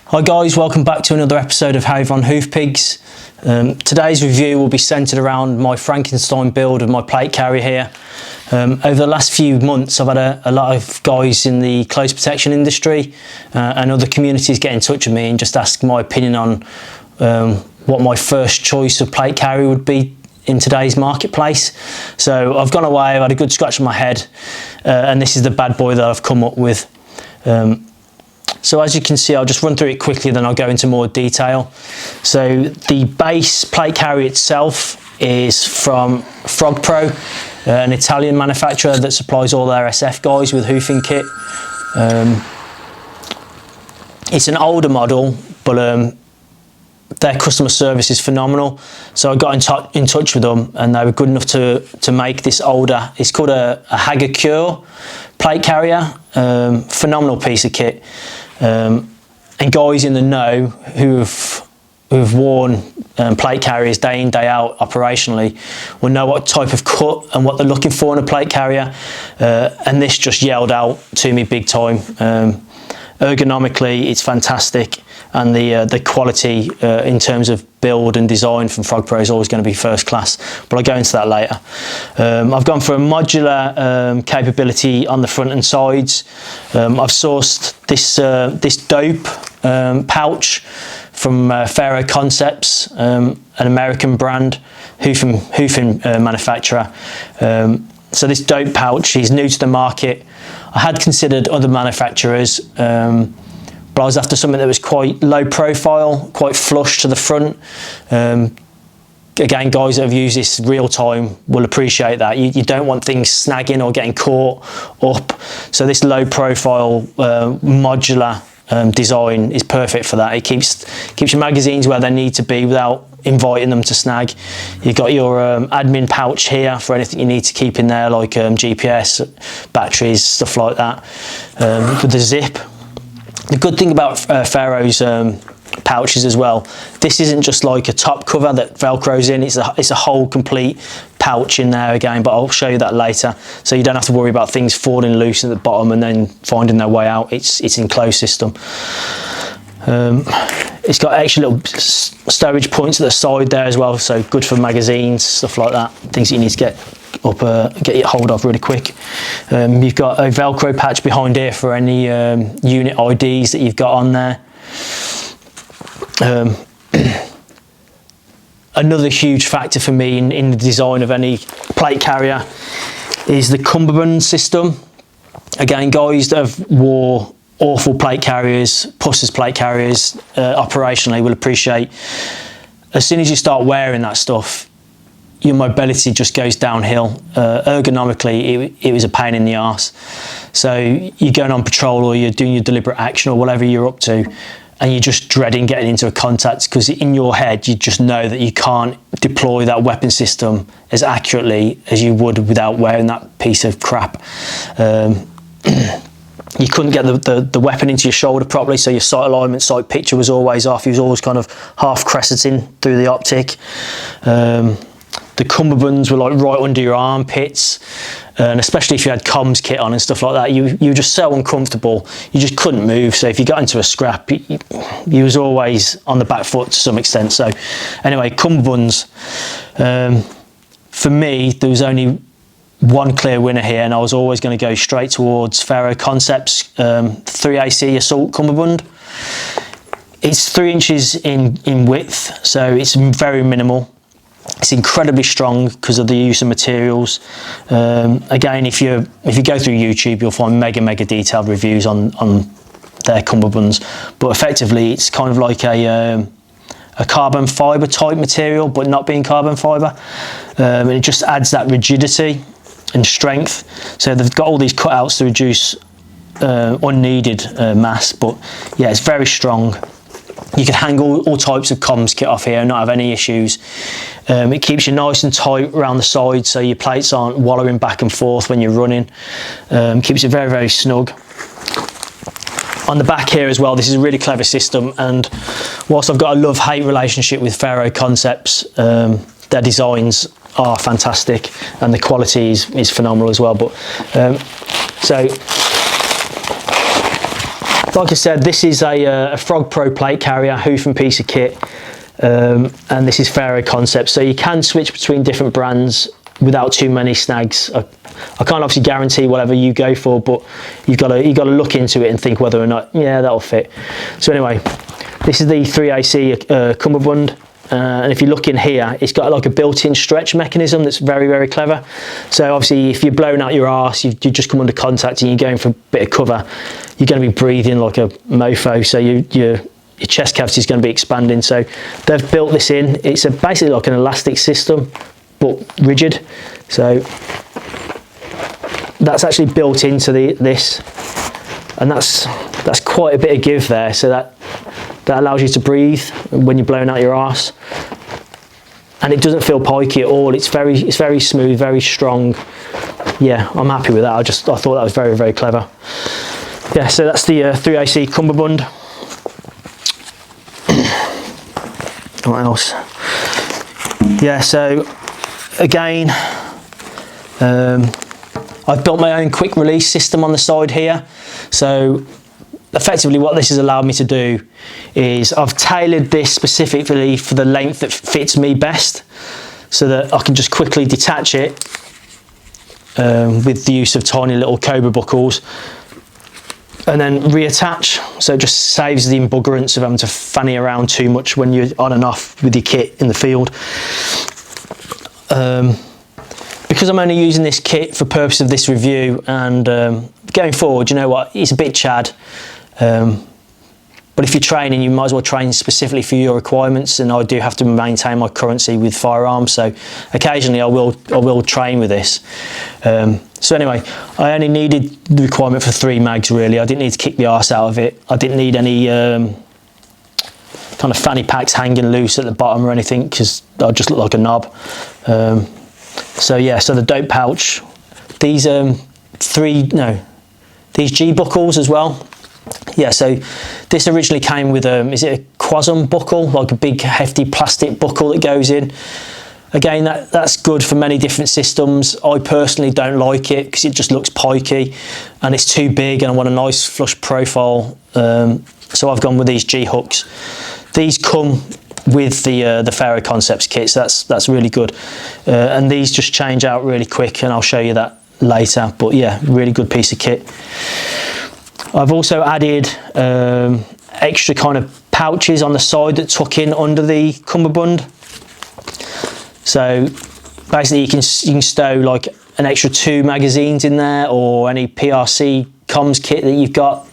Hi guys, welcome back to another episode of How on Hoof Pigs. Today's review will be centred around my Frankenstein build of my plate carrier here. Over the last few months I've had a lot of guys in the close protection industry and other communities get in touch with me and just ask my opinion on what my first choice of plate carrier would be in today's marketplace. So I've gone away, I've had a good scratch on my head, and this is the bad boy that I've come up with. So as you can see, I'll just run through it quickly, then I'll go into more detail. So the base plate carrier itself is from Frog.Pro, an Italian manufacturer that supplies all their SF guys with hoofing kit. It's an older model, but their customer service is phenomenal. So I got in touch with them and they were good enough to make this older, it's called a Hagakure plate carrier. Phenomenal piece of kit. And guys in the know who've worn plate carriers day in, day out operationally will know what type of cut and what they're looking for in a plate carrier. And this just yelled out to me big time. Ergonomically, it's fantastic, and the quality in terms of build and design from Frog.Pro is always going to be first class, but I'll go into that later. I've gone for a modular capability on the front and sides. I've sourced this dope pouch from FerroConcepts, an American brand, hoofing manufacturer. So this dope pouch is new to the market. I had considered other manufacturers, but I was after something that was quite low profile, quite flush to the front. Again, guys that have used this real time will appreciate that. You don't want things snagging or getting caught up. So this low profile modular design is perfect for that. It keeps your magazines where they need to be without inviting them to snag. You've got your admin pouch here for anything you need to keep in there, like GPS, batteries, stuff like that, with the zip. The good thing about Ferro's pouches as well, this isn't just like a top cover that velcros in, it's a whole complete pouch in there again, but I'll show you that later, so you don't have to worry about things falling loose at the bottom and then finding their way out. It's enclosed system. It's got extra little stowage points at the side there as well, so good for magazines, stuff like that, things that you need to get your hold of really quick. You've got a velcro patch behind here for any unit IDs that you've got on there. Another huge factor for me in the design of any plate carrier is the Cumberband system. Again, guys that have wore awful plate carriers, pusses plate carriers operationally will appreciate, as soon as you start wearing that stuff, your mobility just goes downhill. Ergonomically, it was a pain in the arse. So you're going on patrol or you're doing your deliberate action or whatever you're up to, and you're just dreading getting into a contact because in your head you just know that you can't deploy that weapon system as accurately as you would without wearing that piece of crap. You couldn't get the weapon into your shoulder properly, so your sight alignment, sight picture was always off. He was always kind of half crescenting through the optic. The cummerbunds were like right under your armpits, and especially if you had comms kit on and stuff like that, you were just so uncomfortable, you just couldn't move. So if you got into a scrap, you was always on the back foot to some extent. So anyway, cummerbunds, for me, there was only one clear winner here, and I was always going to go straight towards FerroConcepts 3AC Assault Cummerband. It's 3 inches in width, so it's very minimal. It's incredibly strong because of the use of materials. Again, if you go through YouTube, you'll find mega detailed reviews on their cummerbunds, but effectively it's kind of like a carbon fibre type material, but not being carbon fibre, and it just adds that rigidity and strength. So they've got all these cutouts to reduce unneeded mass, but yeah, it's very strong. You can hang all types of comms kit off here and not have any issues. It keeps you nice and tight around the sides, so your plates aren't wallowing back and forth when you're running. Keeps it very snug. On the back here as well, this is a really clever system, and whilst I've got a love-hate relationship with FerroConcepts, their designs are fantastic and the quality is phenomenal as well. But so Like I said, this is a FrogPro plate carrier, hoof and piece of kit, and this is FerroConcepts. So you can switch between different brands without too many snags. I can't obviously guarantee whatever you go for, but you've got to look into it and think whether or not, yeah, that'll fit. So anyway, this is the 3AC Cumberband. And if you look in here, it's got like a built-in stretch mechanism that's very, very clever. So obviously if you're blowing out your arse, you just come under contact and you're going for a bit of cover, you're going to be breathing like a mofo, so your chest cavity is going to be expanding. So they've built this in. It's basically like an elastic system, but rigid. So that's actually built into this, and that's quite a bit of give there. So that allows you to breathe when you're blowing out your arse, and it doesn't feel pikey at all. It's very smooth, very strong. Yeah, I'm happy with that. I thought that was very, very clever. Yeah, so that's the 3AC Cumberband. What else? Yeah, so again, I've built my own quick release system on the side here. So effectively what this has allowed me to do is I've tailored this specifically for the length that fits me best, so that I can just quickly detach it with the use of tiny little Cobra Buckles, and then reattach. So it just saves the embuggerance of having to fanny around too much when you're on and off with your kit in the field. Because I'm only using this kit for purpose of this review, and going forward, you know what, it's a bit chad. But if you're training, you might as well train specifically for your requirements, and I do have to maintain my currency with firearms, so occasionally I will train with this. So anyway, I only needed the requirement for 3 mags really. I didn't need to kick the arse out of it. I didn't need any kind of fanny packs hanging loose at the bottom or anything, because I just look like a knob. So yeah, so the dope pouch, these these G buckles as well. Yeah, so this originally came with is it a Quasum buckle, like a big hefty plastic buckle that goes in. Again, that's good for many different systems. I personally don't like it because it just looks pikey and it's too big, and I want a nice flush profile. So I've gone with these G hooks. These come with the FerroConcepts kit, so that's really good. And these just change out really quick, and I'll show you that later. But yeah, really good piece of kit. I've also added extra kind of pouches on the side that tuck in under the Cumberband. So basically you can stow like an extra 2 magazines in there, or any PRC comms kit that you've got.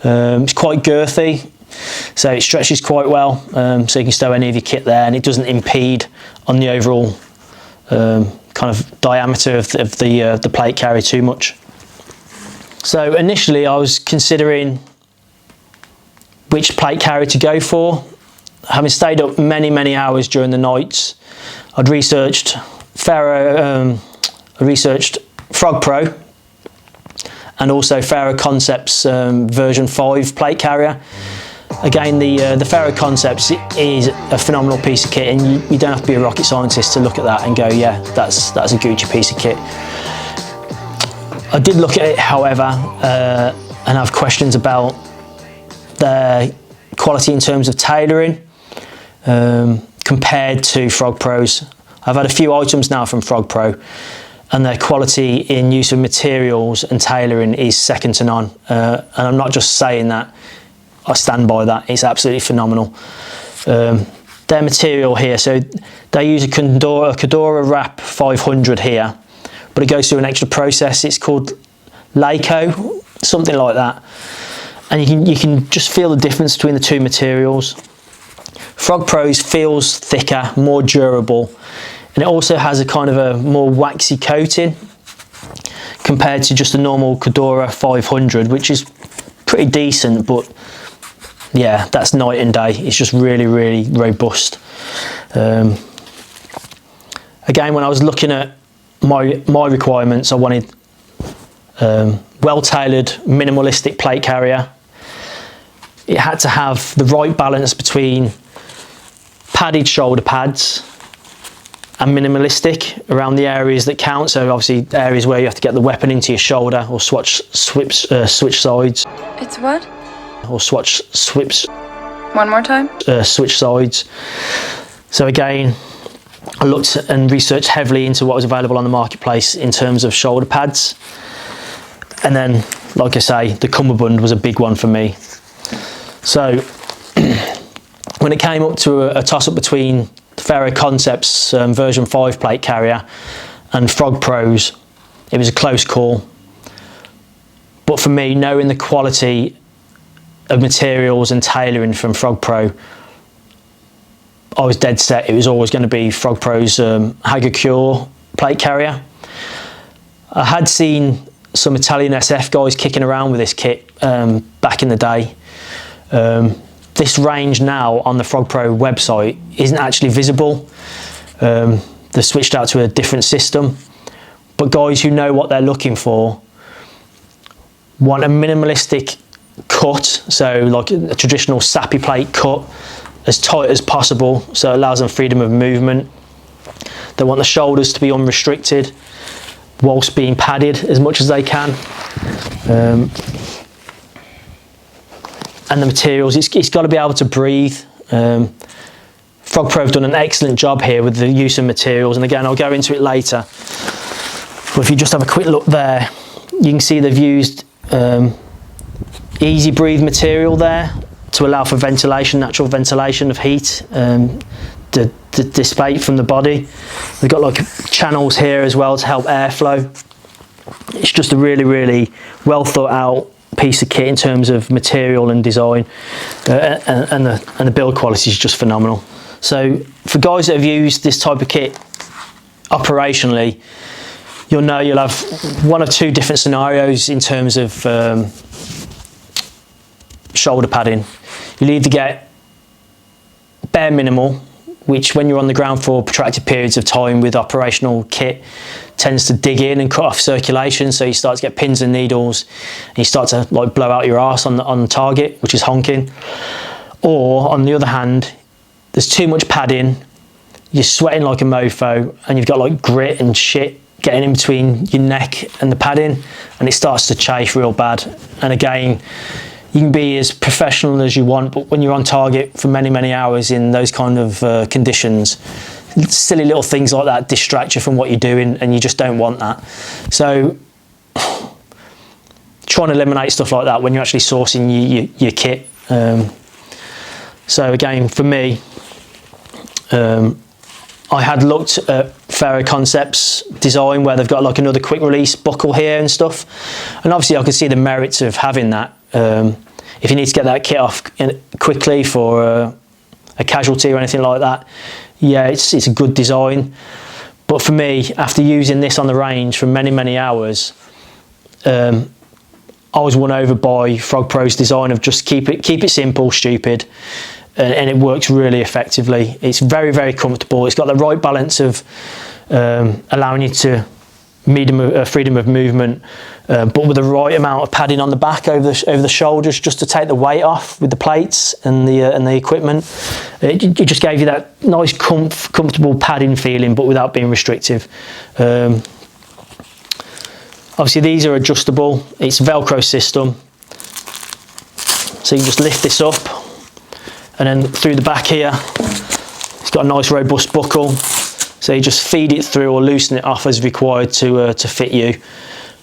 It's quite girthy, so it stretches quite well, so you can stow any of your kit there, and it doesn't impede on the overall kind of diameter of the plate carrier too much. So initially I was considering which plate carrier to go for. Having stayed up many hours during the nights, I'd researched FrogPro and also FerroConcepts version 5 plate carrier. Again, the FerroConcepts is a phenomenal piece of kit, and you don't have to be a rocket scientist to look at that and go, yeah, that's a Gucci piece of kit. I did look at it, however, and have questions about the quality in terms of tailoring compared to FrogPro's. I've had a few items now from FrogPro, and their quality in use of materials and tailoring is second to none. And I'm not just saying that, I stand by that. It's absolutely phenomenal. Their material here, so they use a Cordura Wrap 500 here, but it goes through an extra process. It's called Laco, something like that. And you can just feel the difference between the two materials. FrogPro's feels thicker, more durable, and it also has a kind of a more waxy coating compared to just a normal Cordura 500, which is pretty decent, but yeah, that's night and day. It's just really robust. Again, when I was looking at my requirements, I wanted well-tailored, minimalistic plate carrier. It had to have the right balance between padded shoulder pads and minimalistic around the areas that count. So obviously areas where you have to get the weapon into your shoulder or switch sides. It's what? or switch. One more time? Switch sides. So again, I looked and researched heavily into what was available on the marketplace in terms of shoulder pads. And then, like I say, the Cumberband was a big one for me. So when it came up to a toss-up between FerroConcepts version 5 plate carrier and FrogPro's, it was a close call. But for me, knowing the quality of materials and tailoring from FrogPro, I was dead set it was always going to be FrogPro's Hagakure plate carrier. I had seen some Italian SF guys kicking around with this kit back in the day. This range now on the FrogPro website isn't actually visible. They've switched out to a different system. But guys who know what they're looking for want a minimalistic cut, so like a traditional sappy plate cut, as tight as possible, so it allows them freedom of movement. They want the shoulders to be unrestricted whilst being padded as much as they can. And the materials, it's got to be able to breathe. FrogPro have done an excellent job here with the use of materials, and again, I'll go into it later. But if you just have a quick look there, you can see they've used easy breathe material there to allow for ventilation, natural ventilation of heat, to dissipate from the body. They've got like channels here as well to help airflow. It's just a really, really well thought out piece of kit in terms of material and design, and the build quality is just phenomenal. So for guys that have used this type of kit operationally, you'll know you'll have one of two different scenarios in terms of shoulder padding. You'll either get bare minimal, which when you're on the ground for protracted periods of time with operational kit tends to dig in and cut off circulation, so you start to get pins and needles and you start to like blow out your arse on target, which is honking. Or on the other hand, there's too much padding, you're sweating like a mofo and you've got like grit and shit getting in between your neck and the padding, and it starts to chafe real bad. And again, you can be as professional as you want, but when you're on target for many, many hours in those kind of conditions, silly little things like that distract you from what you're doing, and you just don't want that. So trying to eliminate stuff like that when you're actually sourcing your kit. So again, for me, I had looked at FerroConcepts design where they've got like another quick release buckle here and stuff, and obviously I could see the merits of having that. If you need to get that kit off quickly for a casualty or anything like that, yeah, it's a good design. But for me, after using this on the range for many, many hours, I was won over by FrogPro's design of just keep it simple, stupid, and it works really effectively. It's very, very comfortable. It's got the right balance of allowing you to freedom of movement, but with the right amount of padding on the back over the shoulders, just to take the weight off with the plates and the equipment. It just gave you that nice comfortable padding feeling, but without being restrictive. Obviously these are adjustable. It's a Velcro system, so you just lift this up, and then through the back here, it's got a nice robust buckle. So you just feed it through or loosen it off as required to fit you.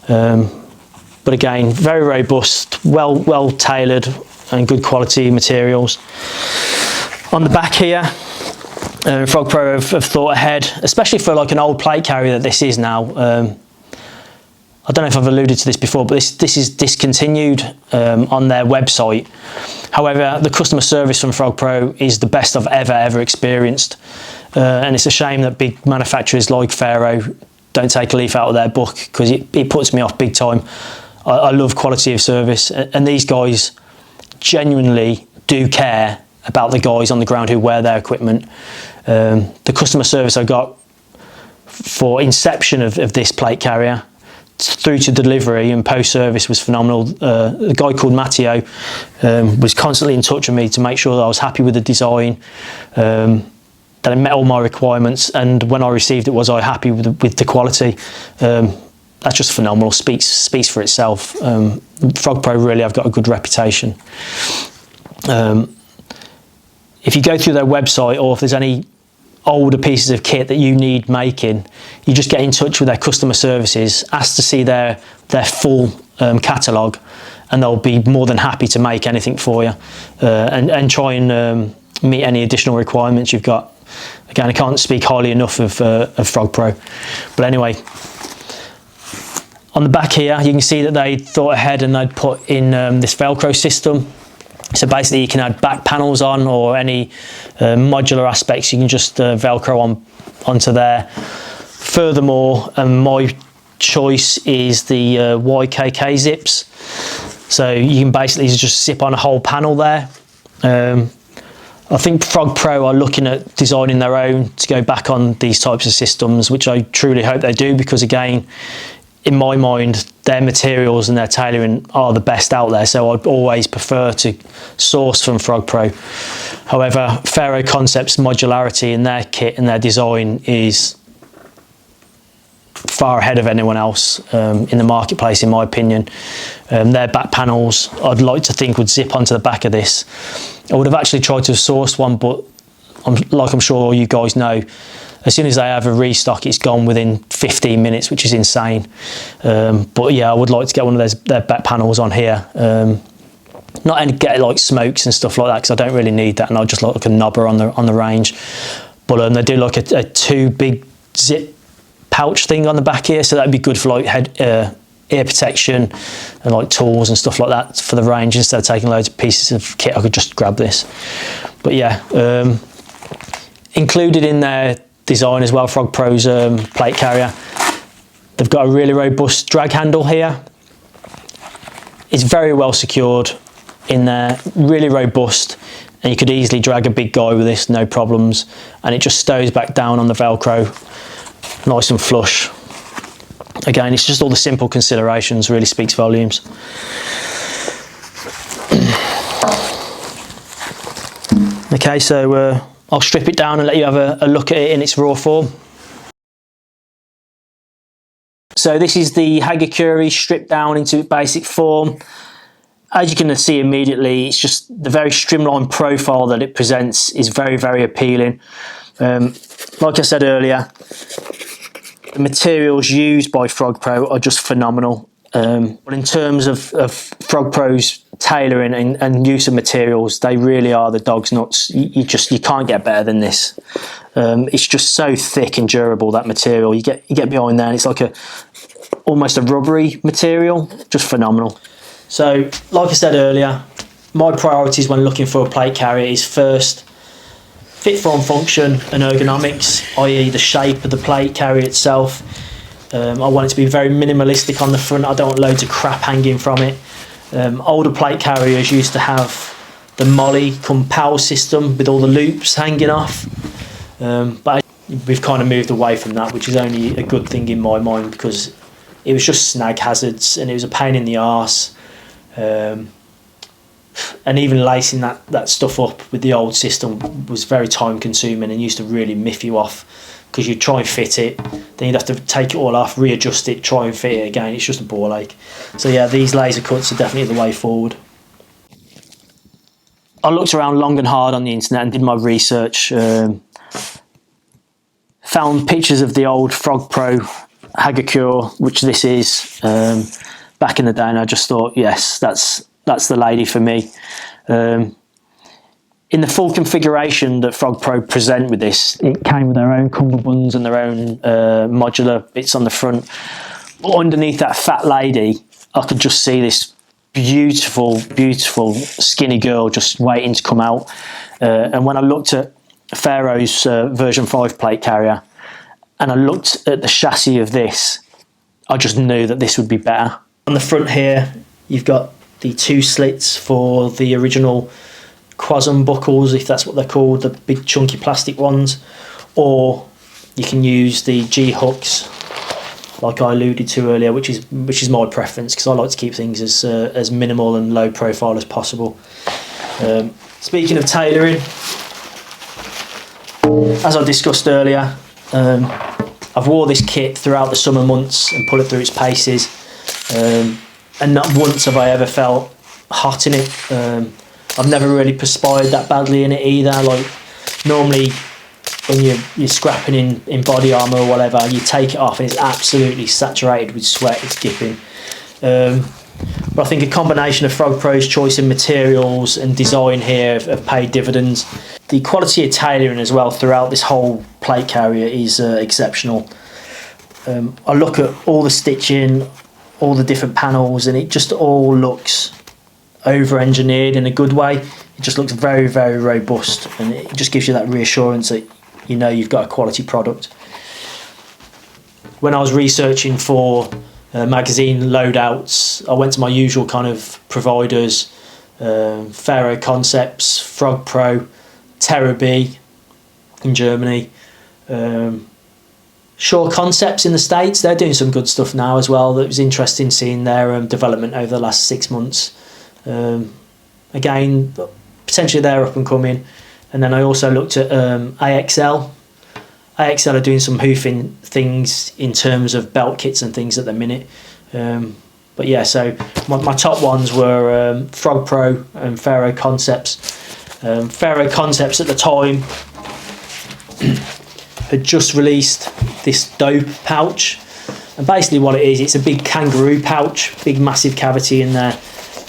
But again, very robust, well tailored, and good quality materials. On the back here, FrogPro have thought ahead, especially for like an old plate carrier that this is now. I don't know if I've alluded to this before, but this is discontinued on their website. However, the customer service from FrogPro is the best I've ever experienced. And it's a shame that big manufacturers like Ferro don't take a leaf out of their book, because it puts me off big time. I love quality of service, and these guys genuinely do care about the guys on the ground who wear their equipment. The customer service I got for inception of this plate carrier through to delivery and post-service was phenomenal. A guy called Matteo was constantly in touch with me to make sure that I was happy with the design, that it met all my requirements, and when I received it, was I happy with the quality. that's just phenomenal. Speaks for itself. FrogPro really have got a good reputation. If you go through their website, or if there's any older pieces of kit that you need making, you just get in touch with their customer services, ask to see their full catalogue, and they'll be more than happy to make anything for you, and try and meet any additional requirements you've got. Again, I can't speak highly enough of FrogPro. But anyway, on the back here, you can see that they thought ahead and they'd put in this Velcro system. So basically you can add back panels on, or any modular aspects you can just Velcro onto there. Furthermore, my choice is the YKK zips. So you can basically just zip on a whole panel there. I think FrogPro are looking at designing their own to go back on these types of systems, which I truly hope they do, because again, in my mind, their materials and their tailoring are the best out there, so I'd always prefer to source from FrogPro. However, FerroConcepts' modularity in their kit and their design is far ahead of anyone else in the marketplace, in my opinion. Their back panels, I'd like to think, would zip onto the back of this. I would have actually tried to source one, but I'm sure you guys know, as soon as they have a restock, it's gone within 15 minutes, which is insane. But yeah, I would like to get one of their back panels on here. Not only get like smokes and stuff like that, because I don't really need that, and I'll just like a knobber on the range. But they do like a two big zip pouch thing on the back here, so that'd be good for like ear protection and like tools and stuff like that for the range. Instead of taking loads of pieces of kit, I could just grab this. But yeah, included in their design as well, FrogPro's plate carrier, they've got a really robust drag handle here. It's very well secured in there, really robust, and you could easily drag a big guy with this, no problems, and it just stows back down on the Velcro nice and flush. Again, it's just all the simple considerations really speaks volumes. Okay, so I'll strip it down and let you have a look at it in its raw form. So this is the Hagakure stripped down into its basic form. As you can see immediately, it's just the very streamlined profile that it presents is very, very appealing. Like I said earlier, the materials used by FrogPro are just phenomenal. But in terms of FrogPro's tailoring and use of materials, they really are the dog's nuts. You can't get better than this. It's just so thick and durable, that material. You get behind there and it's like almost a rubbery material, just phenomenal. So like I said earlier, my priorities when looking for a plate carrier is first fit, form, function and ergonomics, i.e. the shape of the plate carrier itself. I want it to be very minimalistic on the front. I don't want loads of crap hanging from it. Older plate carriers used to have the Molly cum power system with all the loops hanging off, but we've kind of moved away from that, which is only a good thing in my mind, because it was just snag hazards and it was a pain in the arse. And even lacing that stuff up with the old system was very time consuming and used to really miff you off, because you'd try and fit it, then you'd have to take it all off, readjust it, try and fit it again. It's just a ball ache. So yeah, these laser cuts are definitely the way forward. I looked around long and hard on the internet and did my research. Found pictures of the old FrogPro Hagakure, which this is, back in the day, and I just thought, yes, that's the lady for me. In the full configuration that FrogPro present with this, it came with their own cumberbands and their own modular bits on the front. But underneath that fat lady, I could just see this beautiful, beautiful skinny girl just waiting to come out. And when I looked at Ferro's version 5 plate carrier, and I looked at the chassis of this, I just knew that this would be better. On the front here, you've got the two slits for the original Cobra Buckles, if that's what they're called, the big chunky plastic ones, or you can use the G hooks like I alluded to earlier, which is my preference, because I like to keep things as minimal and low profile as possible. Speaking of tailoring, as I discussed earlier, I've wore this kit throughout the summer months and put it through its paces, and not once have I ever felt hot in it. I've never really perspired that badly in it either. Like normally when you're scrapping in body armour or whatever, you take it off and it's absolutely saturated with sweat, it's dipping. But I think a combination of FrogPro's choice in materials and design here have paid dividends. The quality of tailoring as well throughout this whole plate carrier is exceptional. I look at all the stitching, all the different panels, and it just all looks over-engineered in a good way. It just looks very, very robust, and it just gives you that reassurance that you know you've got a quality product. When I was researching for magazine loadouts, I went to my usual kind of providers, FerroConcepts, Frog.Pro, Terrabee in Germany, FerroConcepts in the States. They're doing some good stuff now as well. It was interesting seeing their development over the last 6 months. Again, potentially they're up and coming. And then I also looked at AXL. AXL are doing some hoofing things in terms of belt kits and things at the minute. But yeah, so my top ones were FrogPro and FerroConcepts. FerroConcepts at the time had just released this dope pouch, and basically what it is, it's a big kangaroo pouch, big massive cavity in there,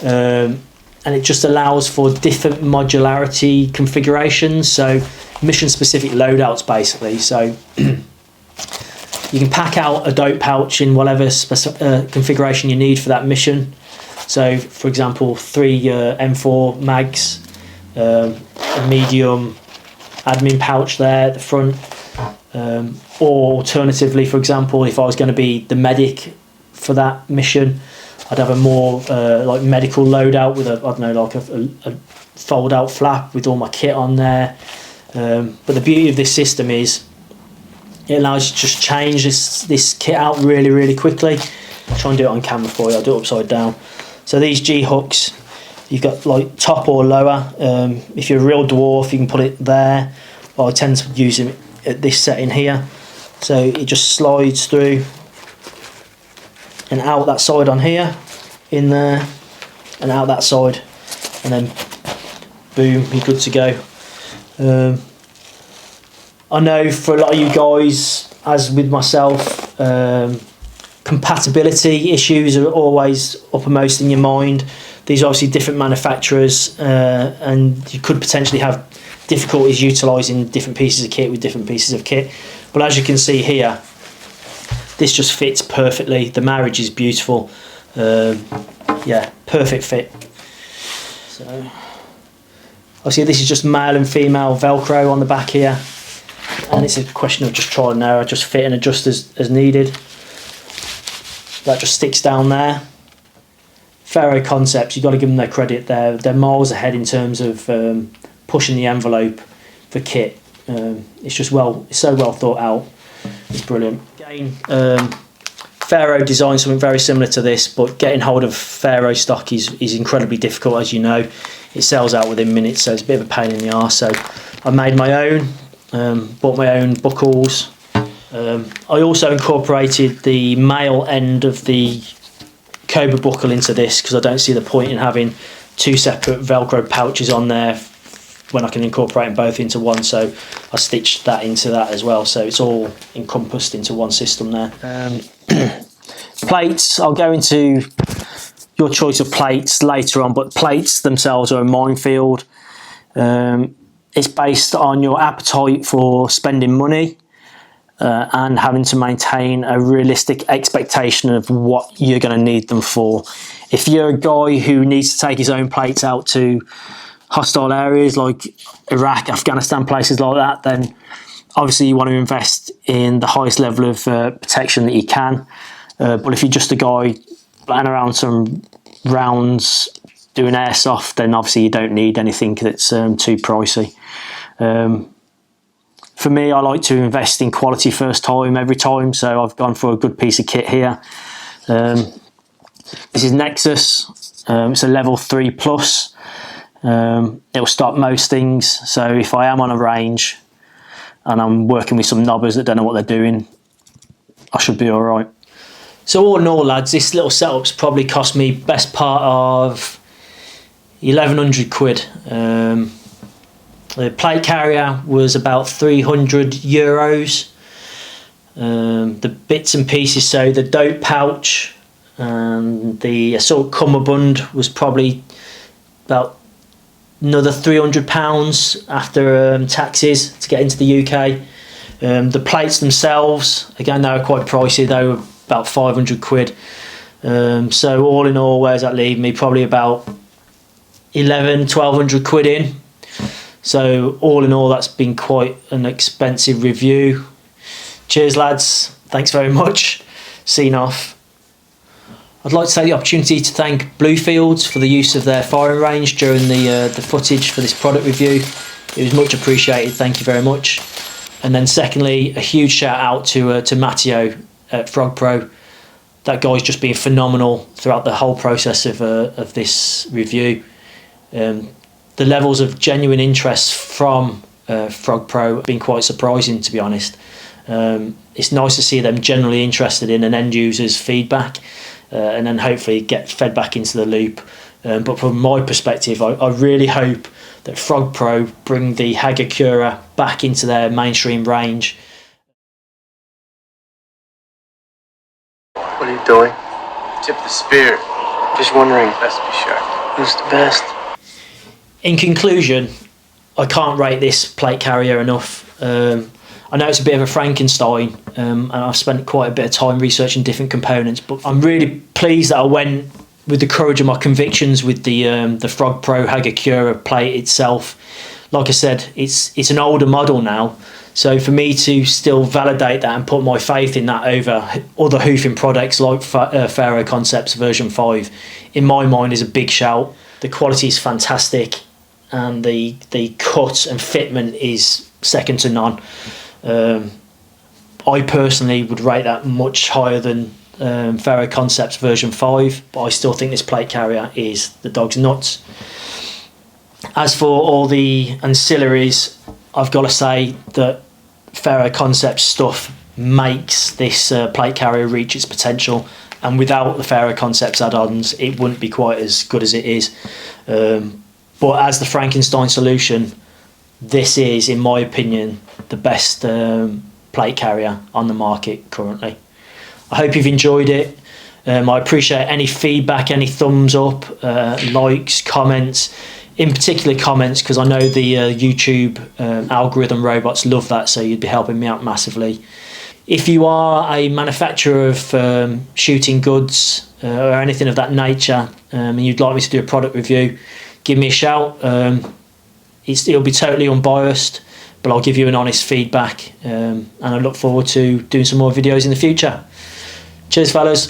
and it just allows for different modularity configurations, so mission specific loadouts basically. So you can pack out a dope pouch in whatever configuration you need for that mission. So for example, 3 M4 mags, a medium admin pouch there at the front, or alternatively, for example, if I was going to be the medic for that mission, I'd have a more like medical loadout with a, I don't know, like a fold out flap with all my kit on there. But the beauty of this system is it allows you to just change this kit out really, really quickly. I'll try and do it on camera for you. I'll do it upside down. So these G hooks, you've got like top or lower. If you're a real dwarf, you can put it there. But I tend to use them at this setting here. So it just slides through and out that side on here, in there, and out that side, and then boom, you're good to go. I know for a lot of you guys, as with myself, compatibility issues are always uppermost in your mind. These are obviously different manufacturers, and you could potentially have difficulties utilising different pieces of kit with different pieces of kit. But as you can see here, this just fits perfectly. The marriage is beautiful. Yeah, perfect fit. So obviously this is just male and female Velcro on the back here, and it's a question of just trial and error, just fit and adjust as needed. That just sticks down there. FerroConcepts, you've got to give them their credit there. They're miles ahead in terms of pushing the envelope for kit. It's just it's so well thought out. It's brilliant. Again, Ferro designed something very similar to this, but getting hold of Ferro stock is incredibly difficult, as you know. It sells out within minutes, so it's a bit of a pain in the arse. So I made my own, bought my own buckles. I also incorporated the male end of the Cobra buckle into this, because I don't see the point in having 2 separate Velcro pouches on there when I can incorporate them both into one. So I stitched that into that as well, so it's all encompassed into one system there. Plates, I'll go into your choice of plates later on, but plates themselves are a minefield. It's based on your appetite for spending money and having to maintain a realistic expectation of what you're going to need them for. If you're a guy who needs to take his own plates out to hostile areas like Iraq, Afghanistan, places like that, then obviously you want to invest in the highest level of protection that you can. But if you're just a guy playing around some rounds doing airsoft, then obviously you don't need anything that's too pricey. For me, I like to invest in quality first time, every time, so I've gone for a good piece of kit here. This is Nexus. It's a level 3 plus. It will stop most things, so if I am on a range and I'm working with some knobbers that don't know what they're doing, I should be all right. So all in all, lads, this little setup's probably cost me best part of 1,100 quid. The plate carrier was about 300 euros. The bits and pieces, so the dope pouch and the assault cummerbund was probably about another £300 after taxes to get into the UK. The plates themselves, again, they were quite pricey. They were about 500 quid. So all in all, where does that leave me? Probably about 1,100-1,200 quid in. So all in all, that's been quite an expensive review. Cheers, lads. Thanks very much. Seen off. I'd like to take the opportunity to thank Bluefields for the use of their firing range during the footage for this product review. It was much appreciated. Thank you very much. And then secondly, a huge shout out to Matteo at FrogPro. That guy's just been phenomenal throughout the whole process of this review. The levels of genuine interest from FrogPro have been quite surprising, to be honest. It's nice to see them generally interested in an end user's feedback, and then hopefully get fed back into the loop. But from my perspective, I really hope that FrogPro bring the Hagakure back into their mainstream range. What are you doing? Tip the spear. Just wondering, Best be sure. who's the best? In conclusion, I can't rate this plate carrier enough. I know it's a bit of a Frankenstein, and I've spent quite a bit of time researching different components, but I'm really pleased that I went with the courage of my convictions with the FrogPro Hagakure plate itself. Like I said, it's an older model now, so for me to still validate that and put my faith in that over other hoofing products like FerroConcepts version 5, in my mind is a big shout. The quality is fantastic, and the cut and fitment is second to none. I personally would rate that much higher than FerroConcepts version 5, but I still think this plate carrier is the dog's nuts. As for all the ancillaries, I've got to say that FerroConcepts stuff makes this plate carrier reach its potential, and without the FerroConcepts add-ons it wouldn't be quite as good as it is. But as the Frankenstein solution, this is, in my opinion, the best plate carrier on the market currently. I hope you've enjoyed it. I appreciate any feedback, any thumbs up, likes, comments, in particular comments, because I know the YouTube algorithm robots love that, so you'd be helping me out massively. If you are a manufacturer of shooting goods or anything of that nature, and you'd like me to do a product review, give me a shout. It'll be totally unbiased, but I'll give you an honest feedback, and I look forward to doing some more videos in the future. Cheers, fellas.